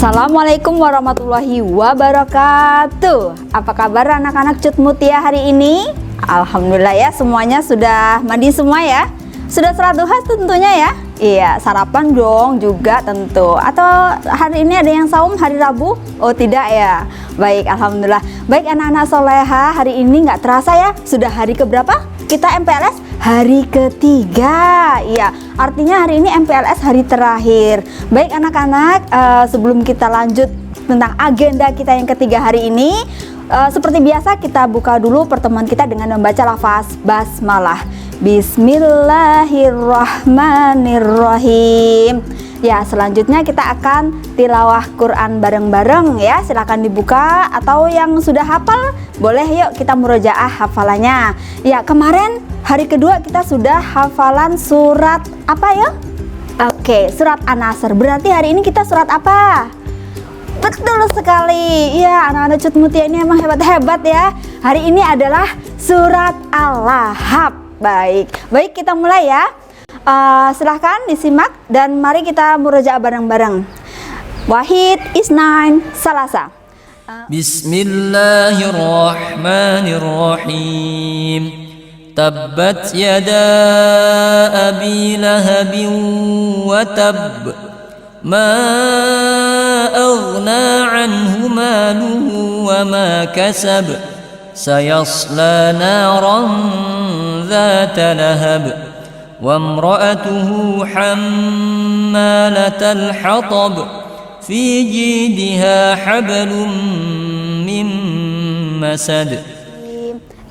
Assalamualaikum warahmatullahi wabarakatuh. Apa kabar anak-anak Cut Mutia hari ini? Alhamdulillah ya, semuanya sudah mandi semua ya. Sudah salat duha tentunya ya. Iya, sarapan dong juga tentu. Atau hari ini ada yang saum hari Rabu? Oh tidak ya. Baik, alhamdulillah. Baik anak-anak soleha, hari ini nggak terasa ya. Sudah hari keberapa? Kita MPLS hari ketiga. Iya, artinya hari ini MPLS hari terakhir. Baik anak-anak, sebelum kita lanjut tentang agenda kita yang ketiga hari ini, seperti biasa kita buka dulu pertemuan kita dengan membaca lafaz basmalah. Bismillahirrahmanirrahim. Ya, selanjutnya kita akan tilawah Quran bareng-bareng ya. Silakan dibuka, atau yang sudah hafal boleh yuk kita murojaah hafalannya. Ya, kemarin hari kedua kita sudah hafalan surat apa ya? Oke, surat An-Nasr. Berarti hari ini kita surat apa? Betul sekali. Ya, anak-anak Cut Mutia ini emang hebat-hebat ya. Hari ini adalah surat Al-Lahab. Baik, kita mulai ya. Silahkan disimak dan mari kita murojaah bareng-bareng. Wahid, Isnain, Salasa. Bismillahirrahmanirrahim. Tabbat yada abi lahabin wa tab. Ma aghna anhu maluhu wa ma kasab. Sayasla naran dhata lahab. وامرأته حمالة الحطب في جيدها حبل من مسد.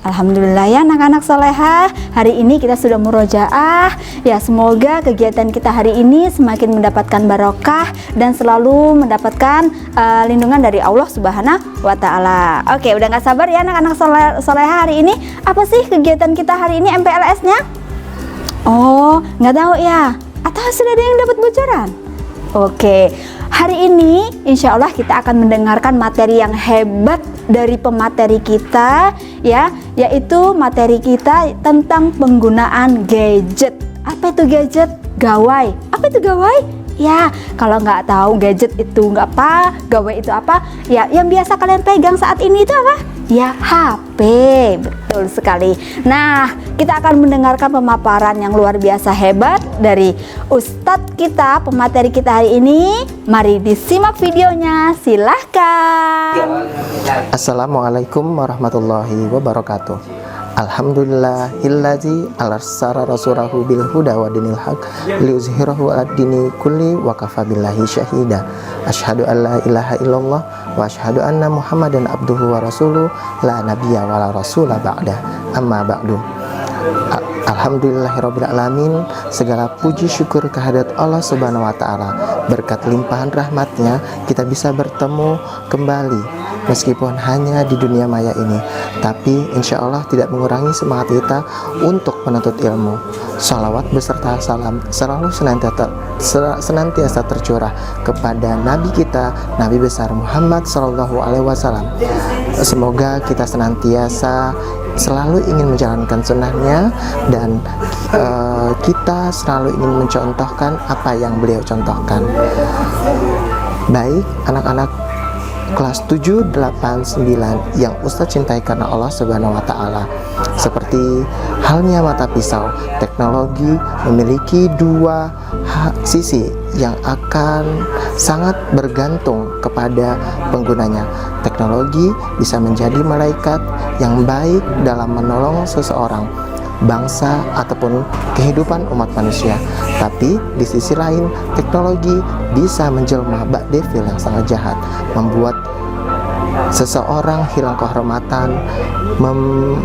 Alhamdulillah ya anak-anak soleha, hari ini kita sudah murojaah. Ya, semoga kegiatan kita hari ini semakin mendapatkan barokah dan selalu mendapatkan lindungan dari Allah Subhanahu wa Ta'ala. Oke, udah gak sabar ya anak-anak soleha hari ini. Apa sih kegiatan kita hari ini MPLS-nya? Oh, nggak tahu ya? Atau sudah ada yang dapat bocoran? Oke, hari ini insya Allah kita akan mendengarkan materi yang hebat dari pemateri kita ya, yaitu materi kita tentang penggunaan gadget. Apa itu gadget? Gawai. Apa itu gawai? Ya, kalau nggak tahu gadget itu nggak apa, gawai itu apa? Ya, yang biasa kalian pegang saat ini itu apa? Ya, HP. Betul sekali. Nah, kita akan mendengarkan pemaparan yang luar biasa hebat dari Ustadz kita, pemateri kita hari ini. Mari disimak videonya, silahkan. Assalamualaikum warahmatullahi wabarakatuh. Alhamdulillahillazi arsala rasulahu bil huda wa dinil haq liuzhirahu 'alad dini kulli wa kafa billahi syahida. Asyhadu an la ilaha illallah wa asyhadu anna Muhammadan abduhu wa rasuluh la nabiyya wa la rasula ba'da. Amma ba'du. Alhamdulillahirabbil alamin. Segala puji syukur kehadirat Allah Subhanahu wa taala. Berkat limpahan rahmatnya kita bisa bertemu kembali meskipun hanya di dunia maya ini, tapi insya Allah tidak mengurangi semangat kita untuk menuntut ilmu. Salawat beserta salam selalu senantiasa tercurah kepada Nabi kita, Nabi besar Muhammad Sallallahu Alaihi Wasallam. Semoga kita senantiasa selalu ingin menjalankan sunnahnya dan kita selalu ingin mencontohkan apa yang beliau contohkan. Baik anak-anak kelas 7, 8, 9 yang Ustadz cintai karena Allah Subhanahu wa Ta'ala. Seperti halnya mata pisau, teknologi memiliki dua sisi yang akan sangat bergantung kepada penggunanya. Teknologi bisa menjadi malaikat yang baik dalam menolong seseorang, bangsa ataupun kehidupan umat manusia. Tapi di sisi lain, teknologi bisa menjelma bak devil yang sangat jahat, membuat seseorang hilang kehormatan,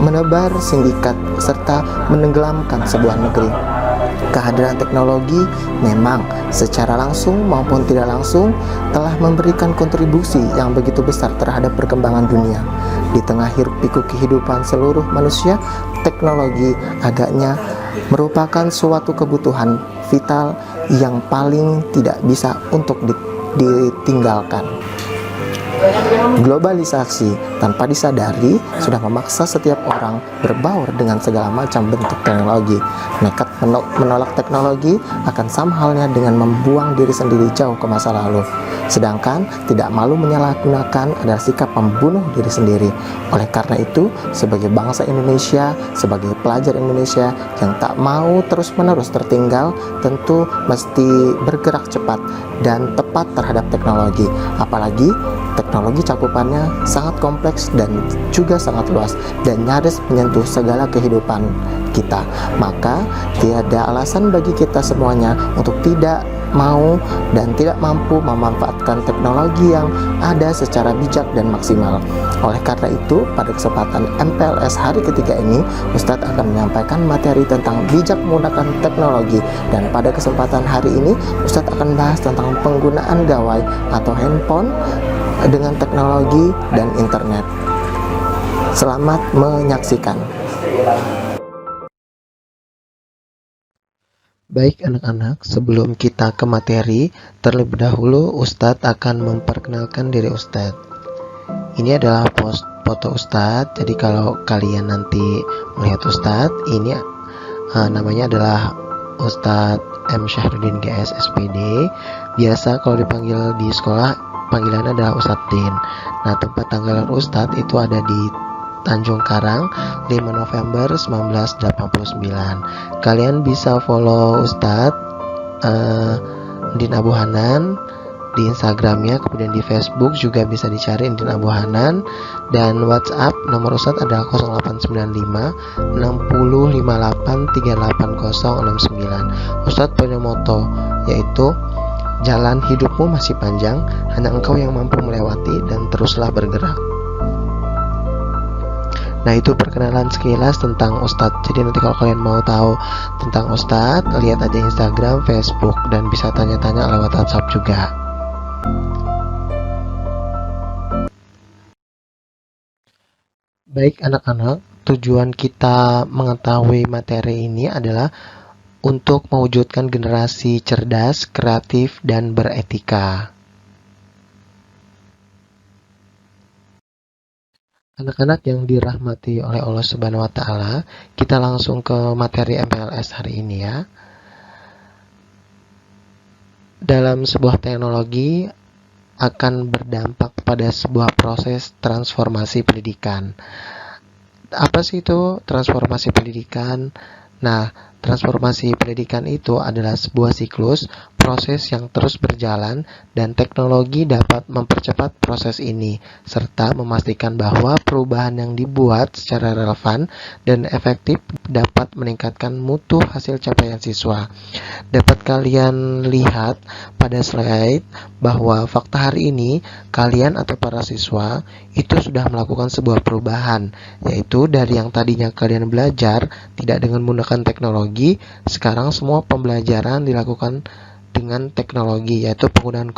menebar sindikat serta menenggelamkan sebuah negeri. Kehadiran teknologi memang secara langsung maupun tidak langsung telah memberikan kontribusi yang begitu besar terhadap perkembangan dunia. Di tengah hiruk-pikuk kehidupan seluruh manusia, teknologi agaknya merupakan suatu kebutuhan vital yang paling tidak bisa untuk ditinggalkan. Globalisasi tanpa disadari sudah memaksa setiap orang berbaur dengan segala macam bentuk teknologi. Nekat menolak teknologi akan sama halnya dengan membuang diri sendiri jauh ke masa lalu. Sedangkan tidak malu menyalahgunakan adalah sikap membunuh diri sendiri. Oleh karena itu, sebagai bangsa Indonesia, sebagai pelajar Indonesia yang tak mau terus-menerus tertinggal, tentu mesti bergerak cepat dan tepat terhadap teknologi. Apalagi teknologi cakupannya sangat kompleks dan juga sangat luas dan nyaris menyentuh segala kehidupan kita. Maka tiada alasan bagi kita semuanya untuk tidak mau dan tidak mampu memanfaatkan teknologi yang ada secara bijak dan maksimal. Oleh karena itu, pada kesempatan MPLS hari ketiga ini, Ustadz akan menyampaikan materi tentang bijak menggunakan teknologi, dan pada kesempatan hari ini Ustadz akan bahas tentang penggunaan gawai atau handphone dengan teknologi dan internet. Selamat menyaksikan. Baik anak-anak, sebelum kita ke materi, terlebih dahulu Ustadz akan memperkenalkan diri Ustadz. Ini adalah foto Ustadz, jadi kalau kalian nanti melihat Ustadz, ini namanya adalah Ustadz M. Syahruddin GS SPD. Biasa kalau dipanggil di sekolah, panggilannya adalah Ustadz Din. Nah, tempat tanggal Ustadz itu ada di Tanjung Karang, 5 November 1989. Kalian bisa follow Ustadz Din Abu Hanan di Instagramnya, kemudian di Facebook juga bisa dicari Din Abu Hanan, dan WhatsApp nomor Ustadz adalah 0895 6058 38069. Ustadz punya moto, yaitu jalan hidupmu masih panjang, hanya engkau yang mampu melewati, dan teruslah bergerak. Nah, itu perkenalan sekilas tentang Ustadz. Jadi nanti kalau kalian mau tahu tentang Ustadz, lihat aja Instagram, Facebook, dan bisa tanya-tanya lewat WhatsApp juga. Baik anak-anak, tujuan kita mengetahui materi ini adalah untuk mewujudkan generasi cerdas, kreatif, dan beretika. Anak-anak yang dirahmati oleh Allah Subhanahu wa Ta'ala, kita langsung ke materi MPLS hari ini ya. Dalam sebuah teknologi akan berdampak pada sebuah proses transformasi pendidikan. Apa sih itu transformasi pendidikan? Nah, transformasi pendidikan itu adalah sebuah siklus proses yang terus berjalan, dan teknologi dapat mempercepat proses ini serta memastikan bahwa perubahan yang dibuat secara relevan dan efektif dapat meningkatkan mutu hasil capaian siswa. Dapat kalian lihat pada slide bahwa fakta hari ini kalian atau para siswa itu sudah melakukan sebuah perubahan, yaitu dari yang tadinya kalian belajar tidak dengan menggunakan teknologi, sekarang semua pembelajaran dilakukan dengan teknologi, yaitu penggunaan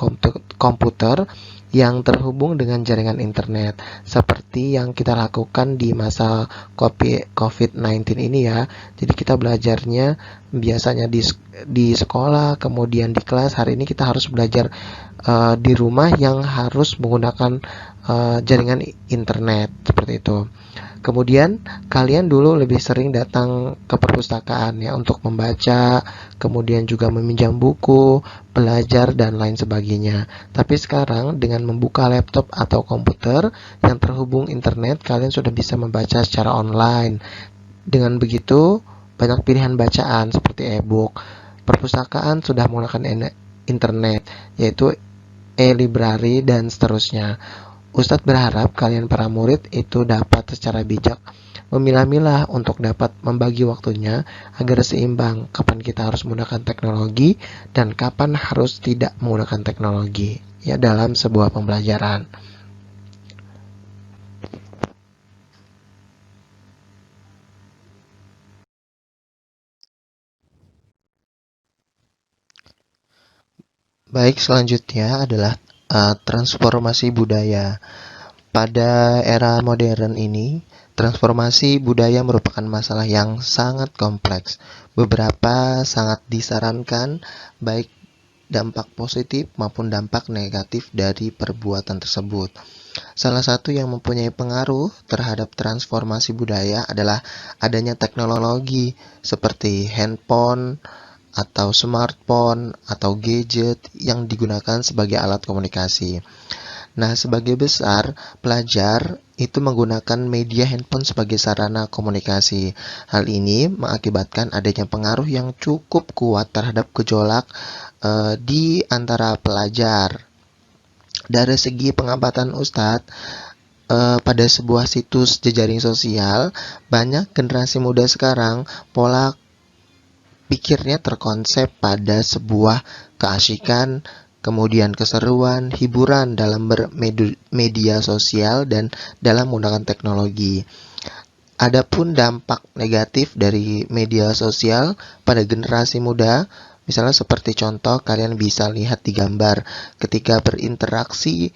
komputer yang terhubung dengan jaringan internet, seperti yang kita lakukan di masa COVID-19 ini ya. Jadi kita belajarnya biasanya di sekolah, kemudian di kelas. Hari ini kita harus belajar di rumah yang harus menggunakan jaringan internet, seperti itu. Kemudian kalian dulu lebih sering datang ke perpustakaan ya untuk membaca, kemudian juga meminjam buku, belajar, dan lain sebagainya. Tapi sekarang dengan membuka laptop atau komputer yang terhubung internet, kalian sudah bisa membaca secara online. Dengan begitu, banyak pilihan bacaan seperti e-book. Perpustakaan sudah menggunakan internet, yaitu e-library dan seterusnya. Ustadz berharap kalian para murid itu dapat secara bijak memilah-milah untuk dapat membagi waktunya agar seimbang kapan kita harus menggunakan teknologi dan kapan harus tidak menggunakan teknologi ya dalam sebuah pembelajaran. Baik, selanjutnya adalah transformasi budaya. Pada era modern ini, transformasi budaya merupakan masalah yang sangat kompleks. Beberapa sangat disarankan, baik dampak positif maupun dampak negatif dari perbuatan tersebut. Salah satu yang mempunyai pengaruh terhadap transformasi budaya adalah adanya teknologi seperti handphone atau smartphone atau gadget yang digunakan sebagai alat komunikasi. Nah, sebagai besar, pelajar itu menggunakan media handphone sebagai sarana komunikasi. Hal ini mengakibatkan adanya pengaruh yang cukup kuat terhadap gejolak di antara pelajar. Dari segi pengamatan Ustadz, pada sebuah situs jejaring sosial, banyak generasi muda sekarang pola pikirnya terkonsep pada sebuah keasikan, kemudian keseruan, hiburan dalam bermedia sosial dan dalam menggunakan teknologi. Adapun dampak negatif dari media sosial pada generasi muda, misalnya seperti contoh kalian bisa lihat di gambar ketika berinteraksi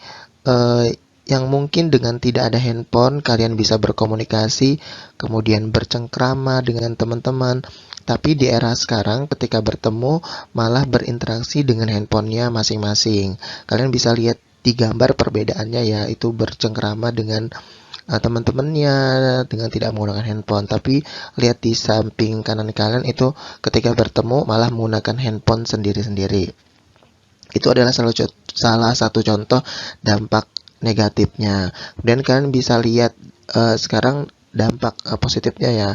yang mungkin dengan tidak ada handphone kalian bisa berkomunikasi, kemudian bercengkrama dengan teman-teman. Tapi di era sekarang ketika bertemu malah berinteraksi dengan handphonenya masing-masing. Kalian bisa lihat di gambar perbedaannya ya, itu bercengkrama dengan teman-temannya dengan tidak menggunakan handphone. Tapi lihat di samping kanan kalian itu ketika bertemu malah menggunakan handphone sendiri-sendiri. Itu adalah salah satu contoh dampak negatifnya. Kemudian kalian bisa lihat sekarang dampak positifnya ya,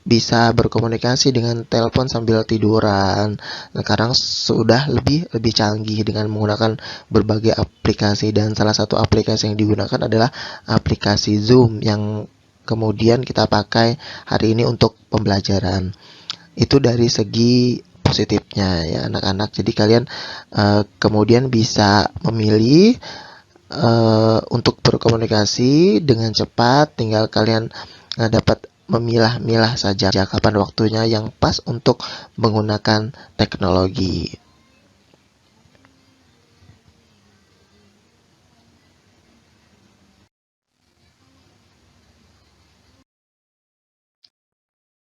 bisa berkomunikasi dengan telepon sambil tiduran. Sekarang sudah lebih canggih dengan menggunakan berbagai aplikasi, dan salah satu aplikasi yang digunakan adalah aplikasi Zoom yang kemudian kita pakai hari ini untuk pembelajaran. Itu dari segi positifnya ya anak-anak. Jadi kalian kemudian bisa memilih untuk berkomunikasi dengan cepat, tinggal kalian dapat memilah-milah saja kapan waktunya yang pas untuk menggunakan teknologi.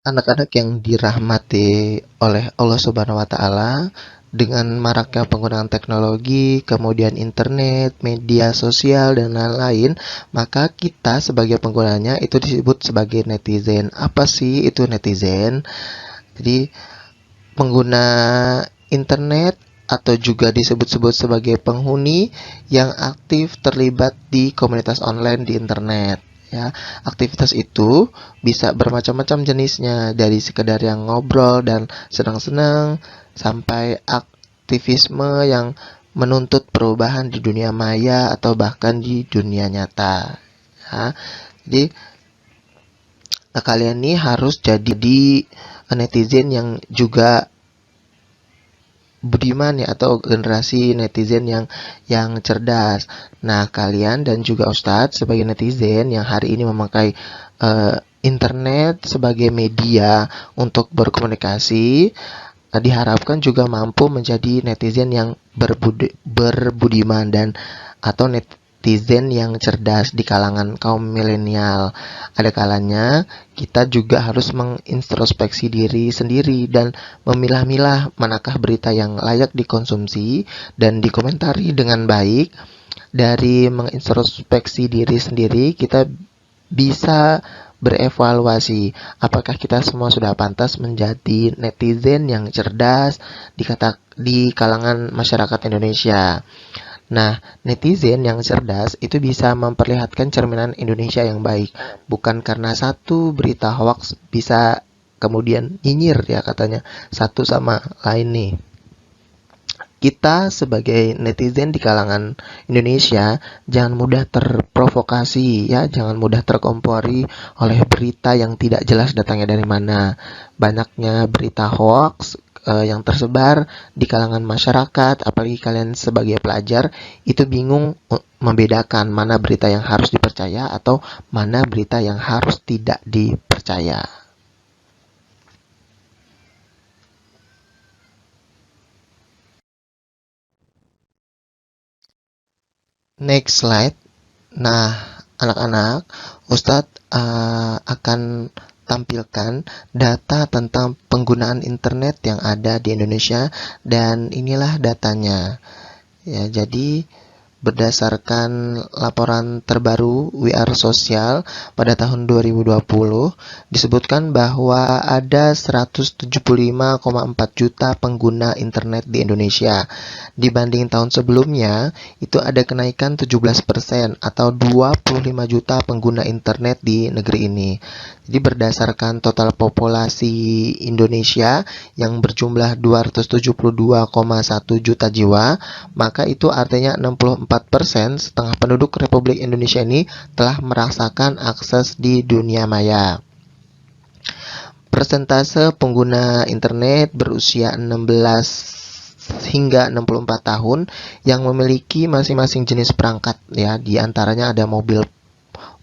Anak-anak yang dirahmati oleh Allah Subhanahu wa taala, dengan maraknya penggunaan teknologi, kemudian internet, media sosial dan lain-lain, maka kita sebagai penggunanya itu disebut sebagai netizen. Apa sih itu netizen? Jadi pengguna internet atau juga disebut-sebut sebagai penghuni yang aktif terlibat di komunitas online di internet. Ya, aktivitas itu bisa bermacam-macam jenisnya, dari sekedar yang ngobrol dan senang-senang sampai aktivisme yang menuntut perubahan di dunia maya atau bahkan di dunia nyata. Ya, jadi kalian nih harus jadi netizen yang juga budiman ya, atau generasi netizen yang cerdas. Nah, kalian dan juga Ustadz sebagai netizen yang hari ini memakai internet sebagai media untuk berkomunikasi, diharapkan juga mampu menjadi netizen yang berbudiman dan atau netizen yang cerdas di kalangan kaum milenial. Ada kalanya kita juga harus mengintrospeksi diri sendiri dan memilah-milah manakah berita yang layak dikonsumsi dan dikomentari dengan baik. Dari mengintrospeksi diri sendiri, kita bisa berevaluasi apakah kita semua sudah pantas menjadi netizen yang cerdas di kalangan masyarakat Indonesia. Nah, netizen yang cerdas itu bisa memperlihatkan cerminan Indonesia yang baik, bukan karena satu berita hoax bisa kemudian nyinyir ya katanya satu sama lain nih. Kita sebagai netizen di kalangan Indonesia jangan mudah terprovokasi ya, jangan mudah terkompori oleh berita yang tidak jelas datangnya dari mana. Banyaknya berita hoax yang tersebar di kalangan masyarakat, apalagi kalian sebagai pelajar itu bingung membedakan mana berita yang harus dipercaya atau mana berita yang harus tidak dipercaya. Next slide. Nah, anak-anak, Ustadz akan tampilkan data tentang penggunaan internet yang ada di Indonesia, dan inilah datanya. Ya, jadi berdasarkan laporan terbaru WR Sosial pada tahun 2020 disebutkan bahwa ada 175,4 juta pengguna internet di Indonesia. Dibanding tahun sebelumnya, itu ada kenaikan 17% atau 25 juta pengguna internet di negeri ini. Jadi berdasarkan total populasi Indonesia yang berjumlah 272,1 juta jiwa, maka itu artinya 64%, setengah penduduk Republik Indonesia ini telah merasakan akses di dunia maya. Persentase pengguna internet berusia 16 hingga 64 tahun yang memiliki masing-masing jenis perangkat ya, di antaranya ada mobil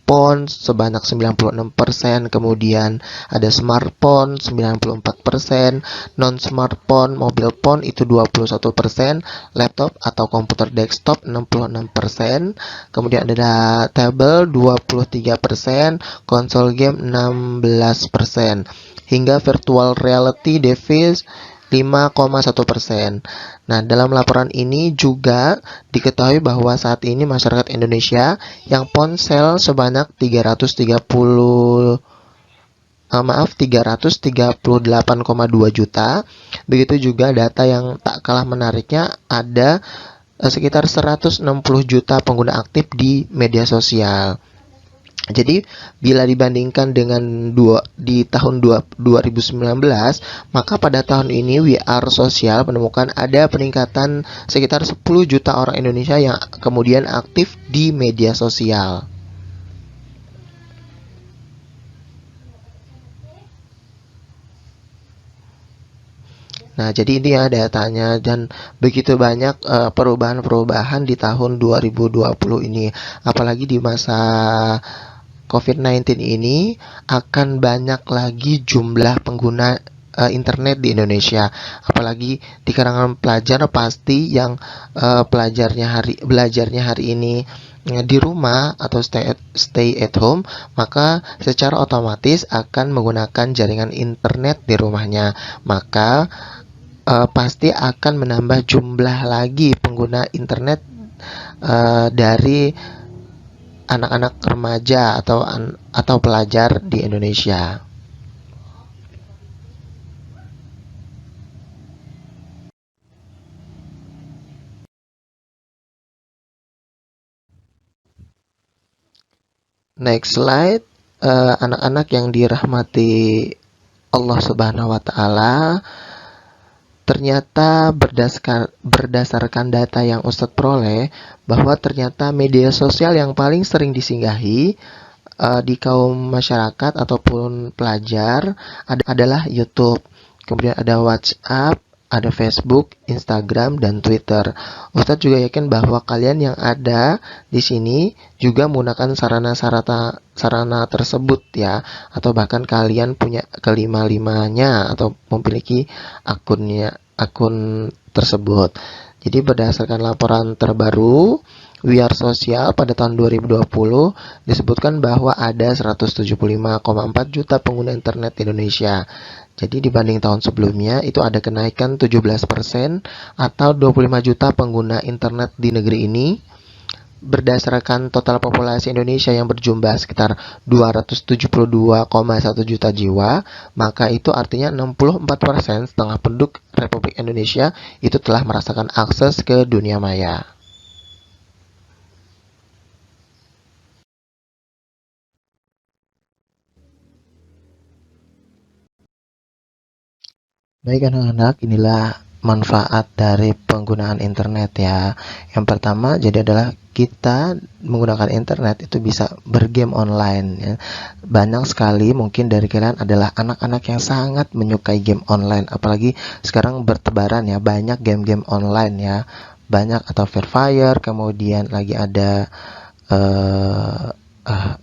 phone sebanyak 96%, kemudian ada smartphone 94%, non-smartphone, mobile phone itu 21%, laptop atau komputer desktop 66%, kemudian ada tablet 23%, konsol game 16%, hingga virtual reality device 5,1%. Nah, dalam laporan ini juga diketahui bahwa saat ini masyarakat Indonesia yang ponsel sebanyak 338,2 juta. Begitu juga data yang tak kalah menariknya, ada sekitar 160 juta pengguna aktif di media sosial. Jadi bila dibandingkan dengan di tahun 2019, maka pada tahun ini WR Sosial menemukan ada peningkatan sekitar 10 juta orang Indonesia yang kemudian aktif di media sosial. Nah, jadi ini ya datanya, dan begitu banyak perubahan-perubahan di tahun 2020 ini. Apalagi di masa COVID-19 ini akan banyak lagi jumlah pengguna internet di Indonesia. Apalagi di kalangan pelajar, pasti yang belajarnya hari ini di rumah atau stay at home, maka secara otomatis akan menggunakan jaringan internet di rumahnya. Maka pasti akan menambah jumlah lagi pengguna internet dari anak-anak remaja atau pelajar di Indonesia. Next slide, anak-anak yang dirahmati Allah Subhanahu wa Ta'ala. Ternyata berdasarkan data yang Ustadz peroleh, bahwa ternyata media sosial yang paling sering disinggahi di kaum masyarakat ataupun pelajar adalah YouTube. Kemudian ada WhatsApp, ada Facebook, Instagram, dan Twitter. Ustadz juga yakin bahwa kalian yang ada di sini juga menggunakan sarana tersebut ya, atau bahkan kalian punya kelima-limanya atau memiliki akun tersebut. Jadi berdasarkan laporan terbaru WR Sosial pada tahun 2020 disebutkan bahwa ada 175,4 juta pengguna internet di Indonesia. Jadi dibanding tahun sebelumnya itu ada kenaikan 17% atau 25 juta pengguna internet di negeri ini. Berdasarkan total populasi Indonesia yang berjumlah sekitar 272,1 juta jiwa, maka itu artinya 64%, setengah penduduk Republik Indonesia itu telah merasakan akses ke dunia maya. Baik anak-anak, inilah manfaat dari penggunaan internet ya. Yang pertama jadi adalah kita menggunakan internet itu bisa bergame online ya. Banyak sekali mungkin dari kalian adalah anak-anak yang sangat menyukai game online, apalagi sekarang bertebaran ya banyak game-game online ya. Banyak, atau Free Fire, kemudian lagi ada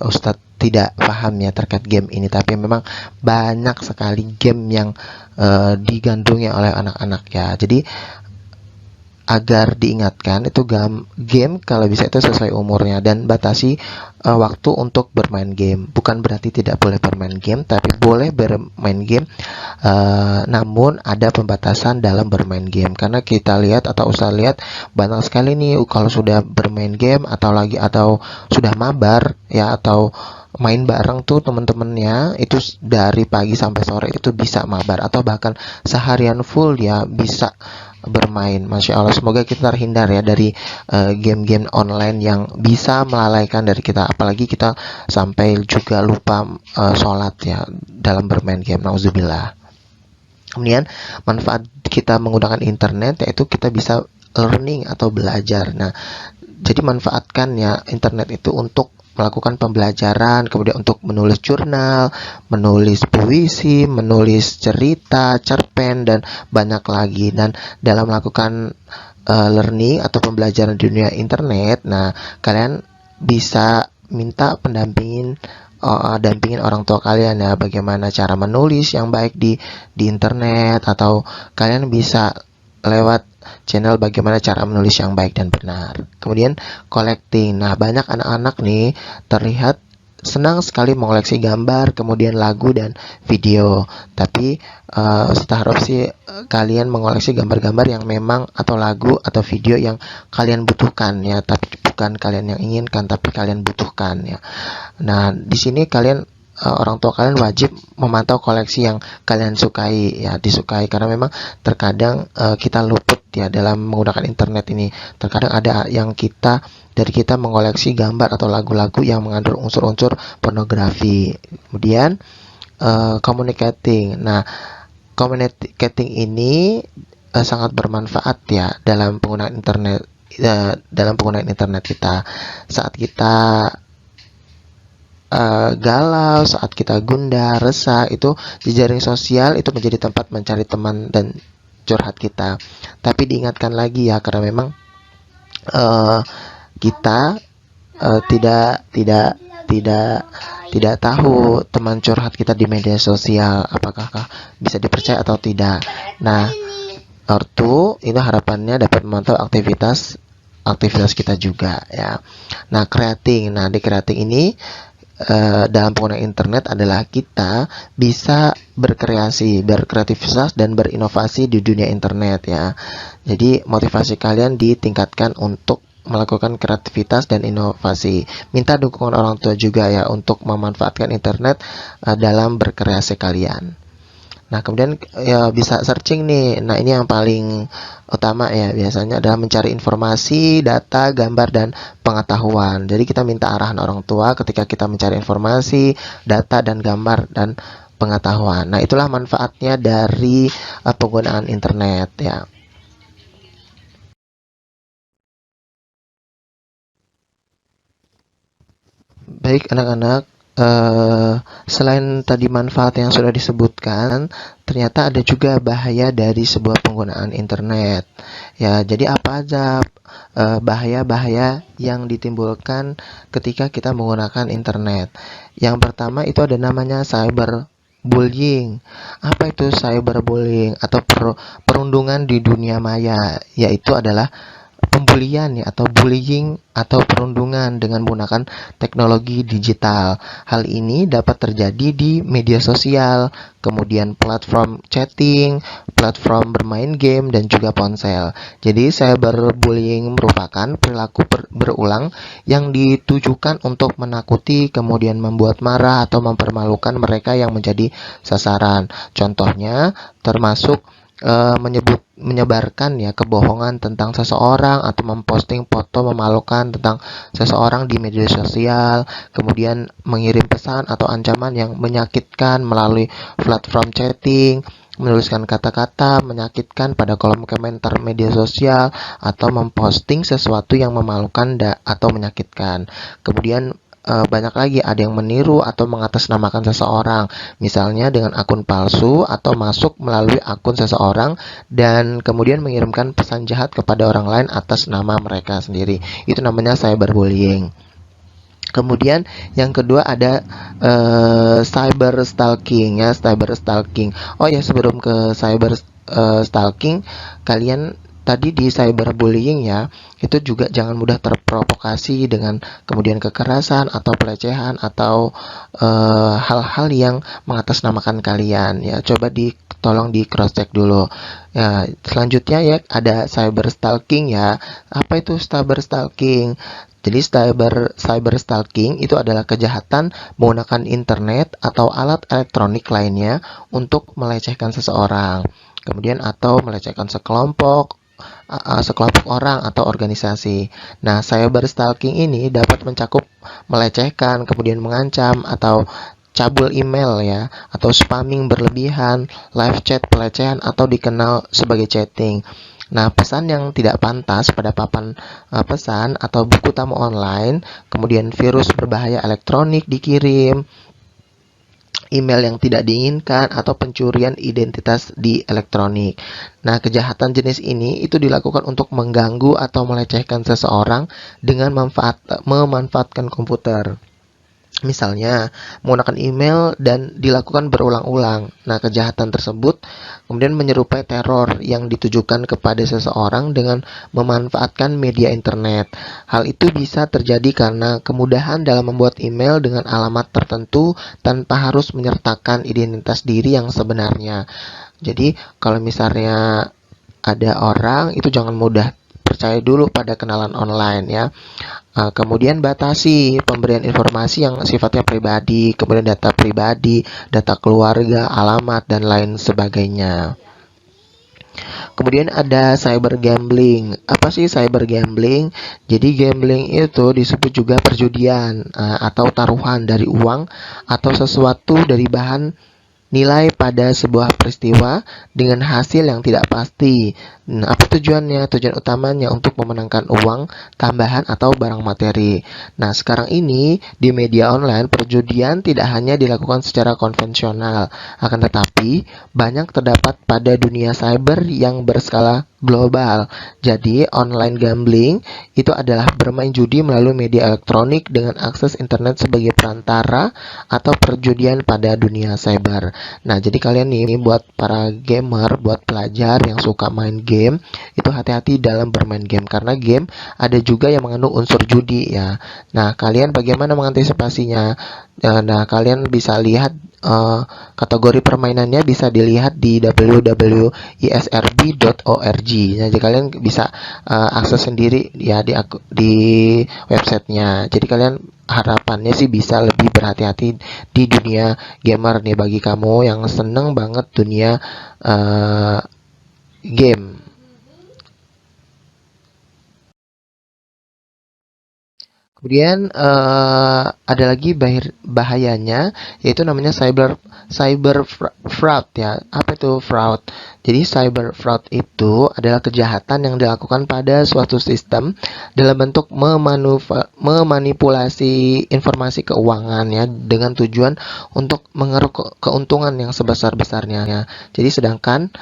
Ustadz tidak paham ya terkait game ini, tapi memang banyak sekali game yang digandrungi oleh anak-anak ya. Jadi agar diingatkan itu game kalau bisa itu sesuai umurnya, dan batasi waktu untuk bermain game. Bukan berarti tidak boleh bermain game, tapi boleh bermain game, namun ada pembatasan dalam bermain game. Karena kita lihat atau usah lihat banyak sekali nih kalau sudah bermain game atau sudah mabar ya, atau main bareng tuh temen-temennya itu dari pagi sampai sore itu bisa mabar, atau bahkan seharian full ya bisa bermain. Masya Allah, semoga kita terhindar ya dari game-game online yang bisa melalaikan dari kita, apalagi kita sampai juga lupa sholat ya dalam bermain game. Nauzubillah. Kemudian manfaat kita menggunakan internet yaitu kita bisa learning atau belajar. Nah, jadi manfaatkan ya internet itu untuk melakukan pembelajaran, kemudian untuk menulis jurnal, menulis puisi, menulis cerita, cerpen, dan banyak lagi. Dan dalam melakukan learning atau pembelajaran di dunia internet, nah kalian bisa minta dampingin orang tua kalian ya, bagaimana cara menulis yang baik di internet, atau kalian bisa lewat channel bagaimana cara menulis yang baik dan benar. Kemudian collecting. Nah, banyak anak-anak nih terlihat senang sekali mengoleksi gambar, kemudian lagu dan video. Tapi harus sih kalian mengoleksi gambar-gambar yang memang atau lagu atau video yang kalian butuhkan ya, tapi bukan kalian yang inginkan, tapi kalian butuhkan ya. Nah, di sini kalian orang tua kalian wajib memantau koleksi yang kalian sukai ya, disukai, karena memang terkadang kita luput ya dalam menggunakan internet ini. Terkadang ada yang kita mengoleksi gambar atau lagu-lagu yang mengandung unsur-unsur pornografi. Kemudian communicating. Nah, communicating ini sangat bermanfaat ya dalam penggunaan internet kita. Saat kita galau, saat kita gundah, resah, itu jejaring sosial itu menjadi tempat mencari teman dan curhat kita. Tapi diingatkan lagi ya, karena memang kita tidak tahu teman curhat kita di media sosial apakah bisa dipercaya atau tidak. Nah, ortu itu harapannya dapat memantau aktivitas kita juga ya. Nah, creating. Nah, di creating ini dalam penggunaan internet adalah kita bisa berkreativitas dan berinovasi di dunia internet ya. Jadi motivasi kalian ditingkatkan untuk melakukan kreativitas dan inovasi. Minta dukungan orang tua juga ya untuk memanfaatkan internet dalam berkreasi kalian. Nah, kemudian ya bisa searching nih. Nah, ini yang paling utama ya, biasanya adalah mencari informasi, data, gambar, dan pengetahuan. Jadi kita minta arahan orang tua ketika kita mencari informasi, data, dan gambar, dan pengetahuan. Nah, itulah manfaatnya dari penggunaan internet ya. Baik anak-anak, selain tadi manfaat yang sudah disebutkan, ternyata ada juga bahaya dari sebuah penggunaan internet. Ya, jadi apa aja bahaya-bahaya yang ditimbulkan ketika kita menggunakan internet? Yang pertama itu ada namanya cyberbullying. Apa itu cyberbullying atau perundungan di dunia maya? Yaitu adalah pembulian ya, atau bullying atau perundungan dengan menggunakan teknologi digital. Hal ini dapat terjadi di media sosial, kemudian platform chatting, platform bermain game, dan juga ponsel. Jadi cyberbullying merupakan perilaku berulang yang ditujukan untuk menakuti, kemudian membuat marah atau mempermalukan mereka yang menjadi sasaran. Contohnya termasuk menyebarkan ya kebohongan tentang seseorang, atau memposting foto memalukan tentang seseorang di media sosial, kemudian mengirim pesan atau ancaman yang menyakitkan melalui platform chatting, menuliskan kata-kata menyakitkan pada kolom komentar media sosial, atau memposting sesuatu yang memalukan atau menyakitkan. Kemudian banyak lagi, ada yang meniru atau mengatasnamakan seseorang, misalnya dengan akun palsu atau masuk melalui akun seseorang dan kemudian mengirimkan pesan jahat kepada orang lain atas nama mereka sendiri. Itu namanya cyberbullying. Kemudian yang kedua ada cyber stalking ya, cyber stalking. Oh ya, sebelum ke cyber stalking, kalian tadi di cyberbullying ya, itu juga jangan mudah terprovokasi dengan kemudian kekerasan atau pelecehan atau hal-hal yang mengatasnamakan kalian ya. Coba tolong di cross check dulu. Ya, selanjutnya ya ada cyber stalking ya. Apa itu cyber stalking? Jadi cyber stalking itu adalah kejahatan menggunakan internet atau alat elektronik lainnya untuk melecehkan seseorang. Kemudian atau melecehkan sekelompok orang atau organisasi. Nah, cyber stalking ini dapat mencakup melecehkan, kemudian mengancam atau cabul email ya, atau spamming berlebihan, live chat pelecehan atau dikenal sebagai chatting. Nah, pesan yang tidak pantas pada papan pesan atau buku tamu online, kemudian virus berbahaya elektronik dikirim, email yang tidak diinginkan, atau pencurian identitas di elektronik. Nah, kejahatan jenis ini itu dilakukan untuk mengganggu atau melecehkan seseorang dengan memanfaatkan komputer. Misalnya, menggunakan email dan dilakukan berulang-ulang. Nah, kejahatan tersebut kemudian menyerupai teror yang ditujukan kepada seseorang dengan memanfaatkan media internet. Hal itu bisa terjadi karena kemudahan dalam membuat email dengan alamat tertentu tanpa harus menyertakan identitas diri yang sebenarnya. Jadi, kalau misalnya ada orang, itu jangan mudah percaya dulu pada kenalan online ya. Kemudian batasi pemberian informasi yang sifatnya pribadi, kemudian data pribadi, data keluarga, alamat, dan lain sebagainya. Kemudian ada cyber gambling. Apa sih cyber gambling? Jadi gambling itu disebut juga perjudian atau taruhan dari uang atau sesuatu dari bahan nilai pada sebuah peristiwa dengan hasil yang tidak pasti. Nah, apa tujuannya? Tujuan utamanya untuk memenangkan uang tambahan atau barang materi. Nah, sekarang ini di media online perjudian tidak hanya dilakukan secara konvensional, akan tetapi banyak terdapat pada dunia cyber yang berskala global. Jadi, online gambling itu adalah bermain judi melalui media elektronik dengan akses internet sebagai perantara atau perjudian pada dunia cyber. Nah, jadi kalian nih buat para gamer, buat pelajar yang suka main game, itu hati-hati dalam bermain game karena game ada juga yang mengandung unsur judi ya. Nah, kalian bagaimana mengantisipasinya? Nah, kalian bisa lihat kategori permainannya bisa dilihat di www.isrb.org. Nah, jadi kalian bisa akses sendiri ya di websitenya. Jadi kalian harapannya sih bisa lebih berhati-hati di dunia gamer nih bagi kamu yang seneng banget dunia game. Kemudian ada lagi bahayanya, yaitu namanya cyber fraud ya. Apa itu fraud? Jadi cyber fraud itu adalah kejahatan yang dilakukan pada suatu sistem dalam bentuk memanipulasi informasi keuangan ya dengan tujuan untuk mengeruk keuntungan yang sebesar-besarnya. Jadi sedangkan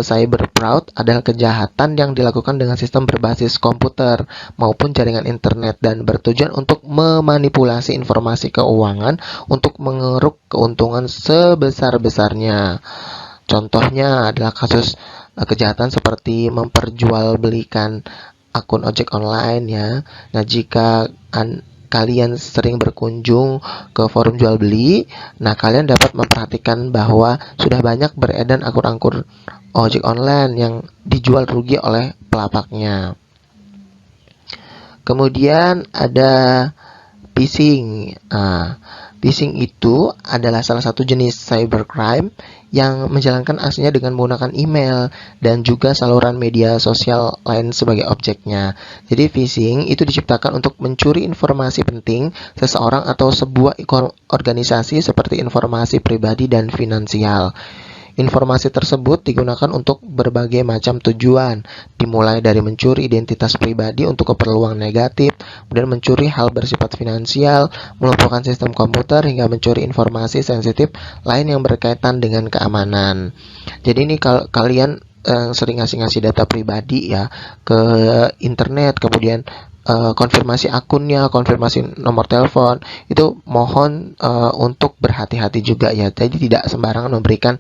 cyber fraud adalah kejahatan yang dilakukan dengan sistem berbasis komputer maupun jaringan internet dan bertujuan untuk memanipulasi informasi keuangan untuk mengeruk keuntungan sebesar-besarnya. Contohnya adalah kasus kejahatan seperti memperjualbelikan akun ojek online ya. Nah, jika kalian sering berkunjung ke forum jual beli, nah kalian dapat memperhatikan bahwa sudah banyak beredar akun-akun ojek online yang dijual rugi oleh pelapaknya. Kemudian ada phishing. Phishing itu adalah salah satu jenis cybercrime yang menjalankan aksinya dengan menggunakan email dan juga saluran media sosial lain sebagai objeknya. Jadi phishing itu diciptakan untuk mencuri informasi penting seseorang atau sebuah organisasi seperti informasi pribadi dan finansial. Informasi tersebut digunakan untuk berbagai macam tujuan, dimulai dari mencuri identitas pribadi untuk keperluan negatif, kemudian mencuri hal bersifat finansial, melumpuhkan sistem komputer, hingga mencuri informasi sensitif lain yang berkaitan dengan keamanan. Jadi ini kalau kalian sering ngasih data pribadi ya ke internet, kemudian konfirmasi akunnya, konfirmasi nomor telepon, itu mohon untuk berhati-hati juga ya. Jadi tidak sembarangan memberikan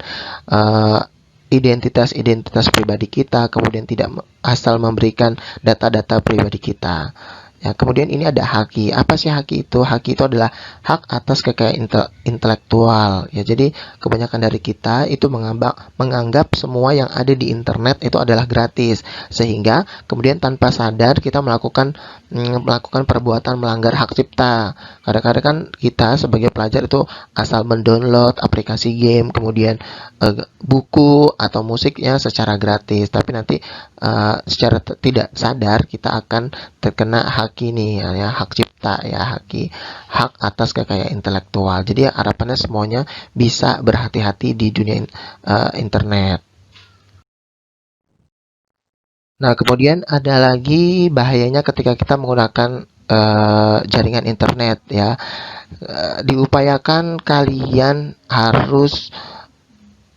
identitas pribadi kita, kemudian tidak asal memberikan data-data pribadi kita. Ya, kemudian ini ada haki. Apa sih haki itu? Haki itu adalah hak atas kekayaan intelektual. Ya, jadi kebanyakan dari kita itu menganggap semua yang ada di internet itu adalah gratis, sehingga kemudian tanpa sadar kita melakukan perbuatan melanggar hak cipta. Kadang-kadang kan kita sebagai pelajar itu asal mendownload aplikasi game, kemudian buku atau musiknya secara gratis, tapi nanti secara tidak sadar kita akan terkena hak ini ya, hak cipta ya, hak atas kekayaan intelektual. Jadi harapannya semuanya bisa berhati-hati di dunia internet. Nah, kemudian ada lagi bahayanya ketika kita menggunakan jaringan internet ya. Diupayakan kalian harus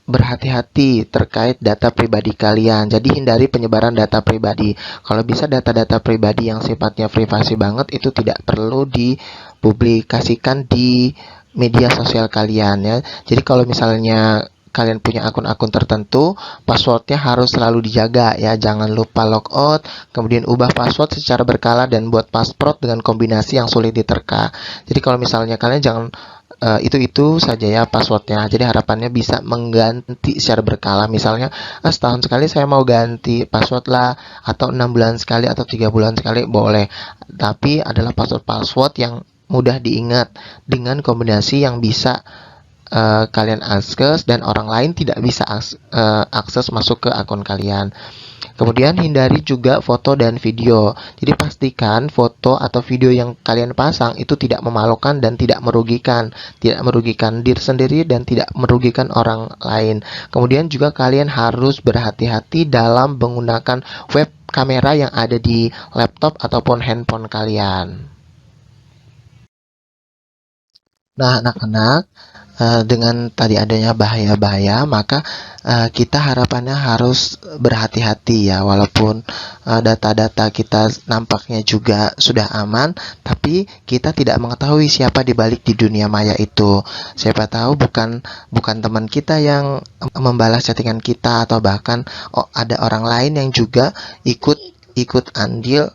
berhati-hati terkait data pribadi kalian. Jadi hindari penyebaran data pribadi. Kalau bisa data-data pribadi yang sifatnya privasi banget itu tidak perlu dipublikasikan di media sosial kalian ya. Jadi kalau misalnya kalian punya akun-akun tertentu, passwordnya harus selalu dijaga ya. Jangan lupa logout, kemudian ubah password secara berkala dan buat password dengan kombinasi yang sulit diterka. Jadi kalau misalnya kalian jangan itu saja ya passwordnya. Jadi harapannya bisa mengganti secara berkala. Misalnya setahun sekali saya mau ganti password lah, atau 6 bulan sekali atau 3 bulan sekali boleh. Tapi adalah password yang mudah diingat dengan kombinasi yang bisa kalian akses dan orang lain tidak bisa akses masuk ke akun kalian. Kemudian hindari juga foto dan video. Jadi pastikan foto atau video yang kalian pasang itu tidak memalukan dan tidak merugikan diri sendiri dan tidak merugikan orang lain. Kemudian juga kalian harus berhati-hati dalam menggunakan web kamera yang ada di laptop ataupun handphone kalian. Nah, anak-anak, dengan tadi adanya bahaya-bahaya, maka kita harapannya harus berhati-hati ya. Walaupun data-data kita nampaknya juga sudah aman, tapi kita tidak mengetahui siapa di balik di dunia maya itu. Siapa tahu bukan teman kita yang membalas chattingan kita, atau bahkan ada orang lain yang juga ikut andil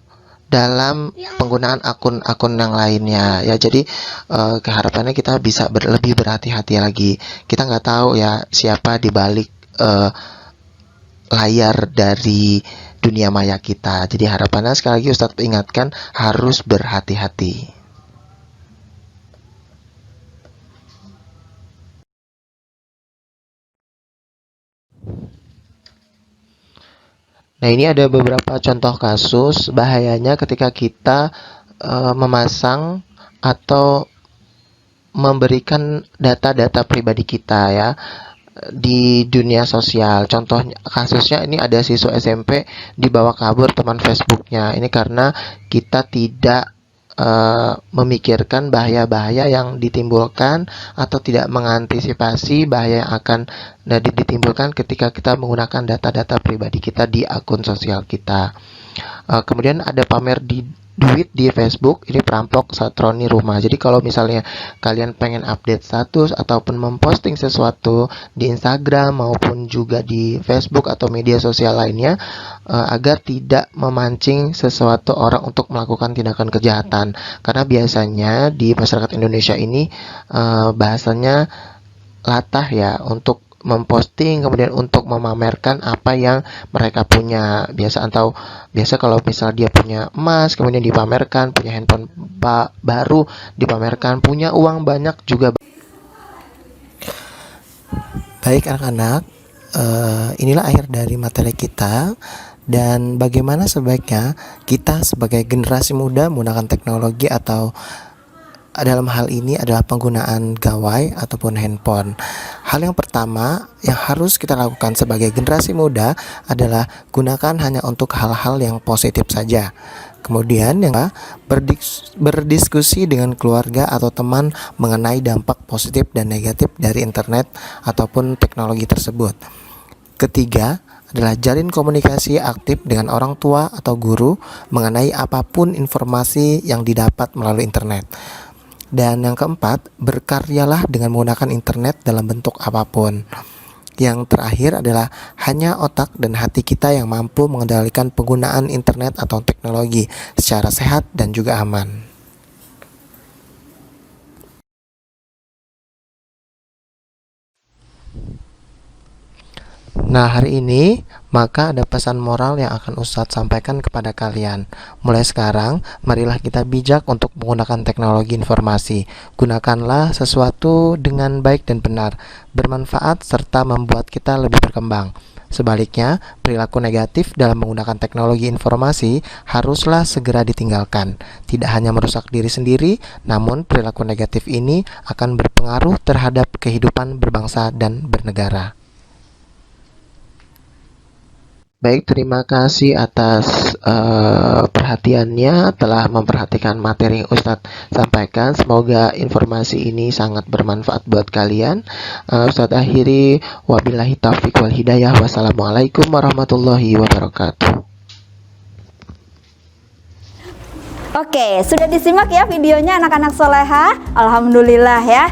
dalam penggunaan akun-akun yang lainnya ya. Jadi keharapannya kita bisa lebih berhati-hati lagi. Kita nggak tahu ya siapa di balik layar dari dunia maya kita. Jadi harapannya sekali lagi Ustadz ingatkan harus berhati-hati. Nah, ini ada beberapa contoh kasus bahayanya ketika kita memasang atau memberikan data-data pribadi kita ya di dunia sosial. Contohnya kasusnya ini ada siswa SMP dibawa kabur teman Facebooknya. Ini karena kita tidak memikirkan bahaya-bahaya yang ditimbulkan atau tidak mengantisipasi bahaya yang akan ditimbulkan ketika kita menggunakan data-data pribadi kita di akun sosial kita. Kemudian ada pamer duit di Facebook, ini perampok satroni rumah. Jadi kalau misalnya kalian pengen update status ataupun memposting sesuatu di Instagram maupun juga di Facebook atau media sosial lainnya, agar tidak memancing sesuatu orang untuk melakukan tindakan kejahatan. Karena biasanya di masyarakat Indonesia ini bahasanya latah ya untuk memposting, kemudian untuk memamerkan apa yang mereka punya. Biasa kalau misal dia punya emas kemudian dipamerkan, punya handphone baru dipamerkan, punya uang banyak juga. Baik anak-anak, inilah akhir dari materi kita. Dan bagaimana sebaiknya kita sebagai generasi muda menggunakan teknologi atau dalam hal ini adalah penggunaan gawai ataupun handphone. Hal yang pertama yang harus kita lakukan sebagai generasi muda adalah gunakan hanya untuk hal-hal yang positif saja. Kemudian yang berdiskusi dengan keluarga atau teman mengenai dampak positif dan negatif dari internet ataupun teknologi tersebut. Ketiga adalah jalin komunikasi aktif dengan orang tua atau guru mengenai apapun informasi yang didapat melalui internet. Dan yang keempat, berkaryalah dengan menggunakan internet dalam bentuk apapun. Yang terakhir adalah hanya otak dan hati kita yang mampu mengendalikan penggunaan internet atau teknologi secara sehat dan juga aman. Nah, hari ini maka ada pesan moral yang akan Ustadz sampaikan kepada kalian. Mulai sekarang, marilah kita bijak untuk menggunakan teknologi informasi. Gunakanlah sesuatu dengan baik dan benar, bermanfaat serta membuat kita lebih berkembang. Sebaliknya, perilaku negatif dalam menggunakan teknologi informasi haruslah segera ditinggalkan. Tidak hanya merusak diri sendiri, namun perilaku negatif ini akan berpengaruh terhadap kehidupan berbangsa dan bernegara. Baik, terima kasih atas perhatiannya, telah memperhatikan materi yang Ustadz sampaikan. Semoga informasi ini sangat bermanfaat buat kalian. Ustadz akhiri, wabillahi taufiq wal hidayah. Wassalamualaikum warahmatullahi wabarakatuh. Oke, sudah disimak ya videonya anak-anak soleha. Alhamdulillah ya.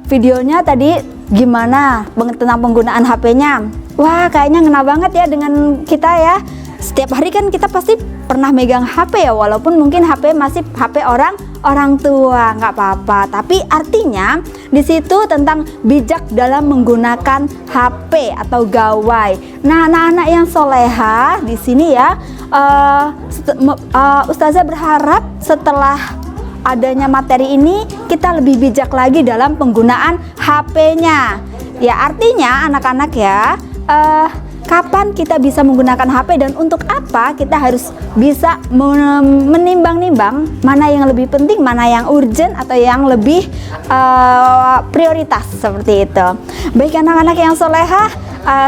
Videonya tadi gimana tentang penggunaan HP-nya? Wah, kayaknya ngena banget ya dengan kita ya. Setiap hari kan kita pasti pernah megang HP ya, walaupun mungkin HP masih HP orang tua, nggak apa-apa. Tapi artinya di situ tentang bijak dalam menggunakan HP atau gawai. Nah, anak-anak yang soleha di sini ya, Ustazah berharap setelah adanya materi ini kita lebih bijak lagi dalam penggunaan HP-nya. Ya, artinya anak-anak ya, kapan kita bisa menggunakan HP dan untuk apa kita harus bisa menimbang-nimbang mana yang lebih penting, mana yang urgent atau yang lebih prioritas seperti itu. Baik anak-anak yang soleha,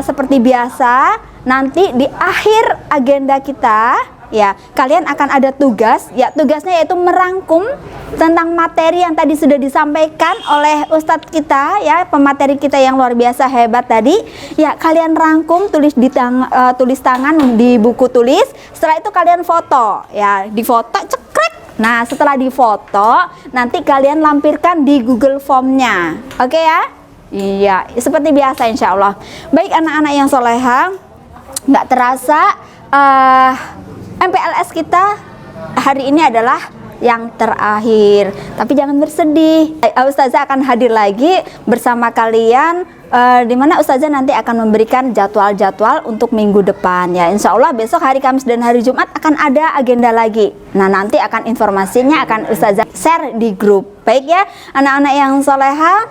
seperti biasa nanti di akhir agenda kita ya, kalian akan ada tugas, ya tugasnya yaitu merangkum tentang materi yang tadi sudah disampaikan oleh Ustadz kita ya, pemateri kita yang luar biasa hebat tadi. Ya, kalian rangkum, tulis di tulis tangan di buku tulis. Setelah itu kalian foto, ya difoto cekrek. Nah, setelah difoto nanti kalian lampirkan di Google Form-nya. Oke ya? Iya, seperti biasa insya Allah. Baik anak-anak yang soleha, nggak terasa MPLS kita hari ini adalah yang terakhir, tapi jangan bersedih. Ustazah akan hadir lagi bersama kalian, di mana Ustazah nanti akan memberikan jadwal-jadwal untuk minggu depan ya. Insya Allah besok hari Kamis dan hari Jumat akan ada agenda lagi. Nah, nanti akan informasinya akan Ustazah share di grup. Baik ya anak-anak yang soleha,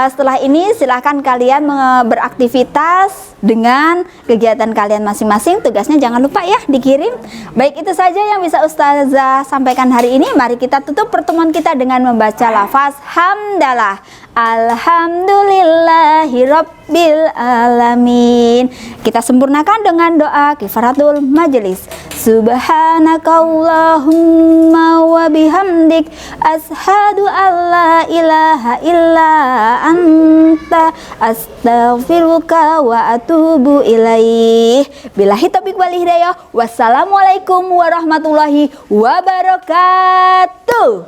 setelah ini silahkan kalian beraktivitas dengan kegiatan kalian masing-masing. Tugasnya jangan lupa ya dikirim. Baik, itu saja yang bisa Ustazah sampaikan hari ini. Mari kita tutup pertemuan kita dengan membaca lafaz hamdalah. Alhamdulillahi Rabbil Alamin. Kita sempurnakan dengan doa kifaratul majelis. Subhanakallahumma wa bihamdik ashhadu an la ilaha illa anta astaghfiruka wa atubu ilaih. Billahi taufiq wal hidayah. Wassalamualaikum warahmatullahi wabarakatuh.